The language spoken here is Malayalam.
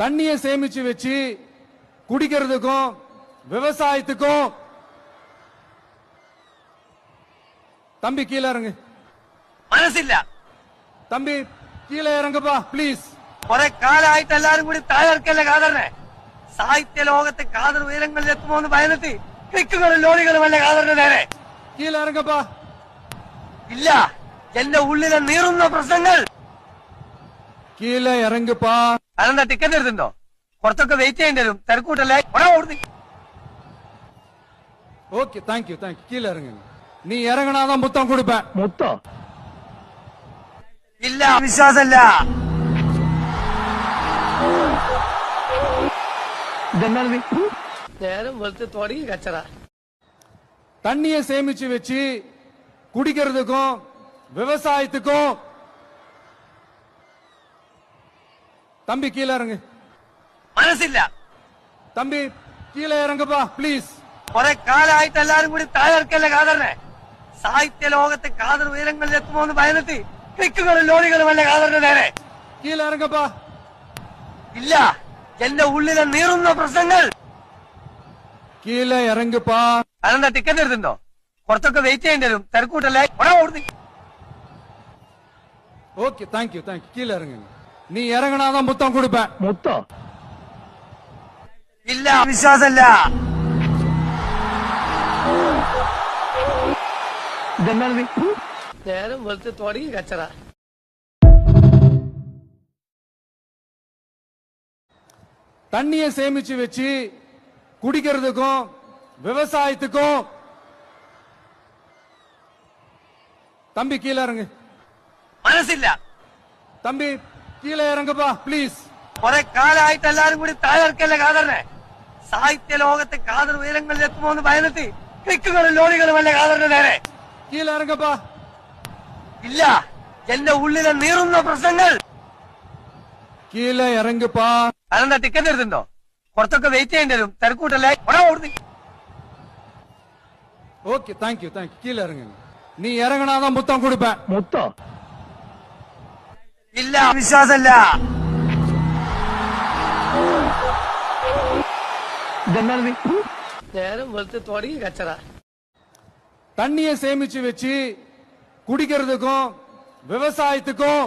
தண்ணியை சேமிச்சு வச்சு குடிக்கிறதுக்கும் விவசாயத்துக்கும் தம்பி கீழே இறங்கு. മനസ്സില്ല. தம்பி கீழே இறங்குப்பா ப்ளீஸ். കുറെ കാലമായിട്ട് എല്ലാരും കൂടി താഴെക്കല്ലേ കാതറിനെ. സാഹിത്യ ലോകത്തെ കാതർ ഉയരങ്ങളിൽ എത്തുമോ എന്ന് ഭയന്നിട്ട് ക്ലിക്കുകളും ലോറികളുമല്ല കാതറിന് നേരെ. கீழே இறங்குப்பா. ഇല്ല, എന്റെ ഉള്ളിലെ നീറുന്ന പ്രശ്നങ്ങൾ. கீழே இறங்குப்பா. അതെന്താ ടിക്കറ്റ് എടുത്തിട്ടുണ്ടോ? കുറച്ചൊക്കെ വെയിറ്റ് ചെയ്യേണ്ടി വരും. തിരക്കൂട്ടല്ലേ. ஓகே தேங்க்யூ கீழே இறங்குங்க. நீ இறங்கினாதான் முத்தம் கொடுப்பேன். മുത്തോ? ഇല്ല, വിശ്വാസമില്ല. നേരം വെളുത്ത് തുടങ്ങി കച്ചറ. தண்ணியை சேமிச்சு வச்சு குடிக்கிறதுக்கும் விவசாயத்துக்கும் தம்பி கீழே இறங்கு. മനസ്സില്ല. தம்பி கீழே இறங்குப்பா ப்ளீஸ். കുറെ കാലമായിട്ട് എല്ലാരും കൂടി താഴെക്കല്ലേ കാതറിനെ. സാഹിത്യ ലോകത്തെ കാതർ ഉയരങ്ങളിൽ എത്തുമോ എന്ന് ഭയന്നിട്ട് ക്ലിക്കുകളും ലോറികളുമല്ല കാതറിന് നേരെ. கீழே இறங்குப்பா. ഇല്ല, എന്റെ ഉള്ളിലെ നീറുന്ന പ്രശ്നങ്ങൾ. கீழே இறங்குப்பா. അതെന്താ ടിക്കറ്റ് എടുത്തിട്ടുണ്ടോ? കുറച്ചൊക്കെ വെയിറ്റ് ചെയ്യേണ്ടി വരും. തിരക്കൂട്ടല്ലേ. ஓகே தேங்க்யூ கீழே இறங்குங்க. நீ இறங்கினாதான் முத்தம் கொடுப்பேன். മുത്തോ? ഇല്ല, വിശ്വാസമില്ല. നേരം വെളുത്ത് തുടങ്ങി കച്ചറ. தண்ணியை சேமிச்சு வச்சு குடிக்கிறதுக்கும் விவசாயத்துக்கும் தம்பி கீழே இறங்கு. മനസ്സില്ല. தம்பி கீழே இறங்குப்பா ப்ளீஸ். കുറെ കാലമായിട്ട് എല്ലാരും കൂടി താഴെക്കല്ലേ കാതറിനെ. സാഹിത്യ ലോകത്തെ കാതർ ഉയരങ്ങളിൽ എത്തുമോ എന്ന് ഭയന്നിട്ട് ക്ലിക്കുകളും ലോറികളുമല്ല കാതറിന് നേരെ. கீழே இறங்குப்பா. ഇല്ല, എന്റെ ഉള്ളിലെ നീറുന്ന പ്രശ്നങ്ങൾ. கீழே இறங்குப்பா. അതെന്താ ടിക്കറ്റ് എടുത്തിട്ടുണ്ടോ? കുറച്ചൊക്കെ വെയിറ്റ് ചെയ്യേണ്ടി വരും. തിരക്കൂട്ടല്ലേ. ஓகே தேங்க்யூ கீழே இறங்குங்க. நீ இறங்கினாதான் முத்தம் கொடுப்பேன். മുത്തോ? ഇല്ല, വിശ്വാസമില്ല. നേരം വെളുത്ത് തുടങ്ങി കച്ചറ. தண்ணியை சேமிச்சு வச்சு குடிக்கிறதுக்கும் விவசாயத்துக்கும்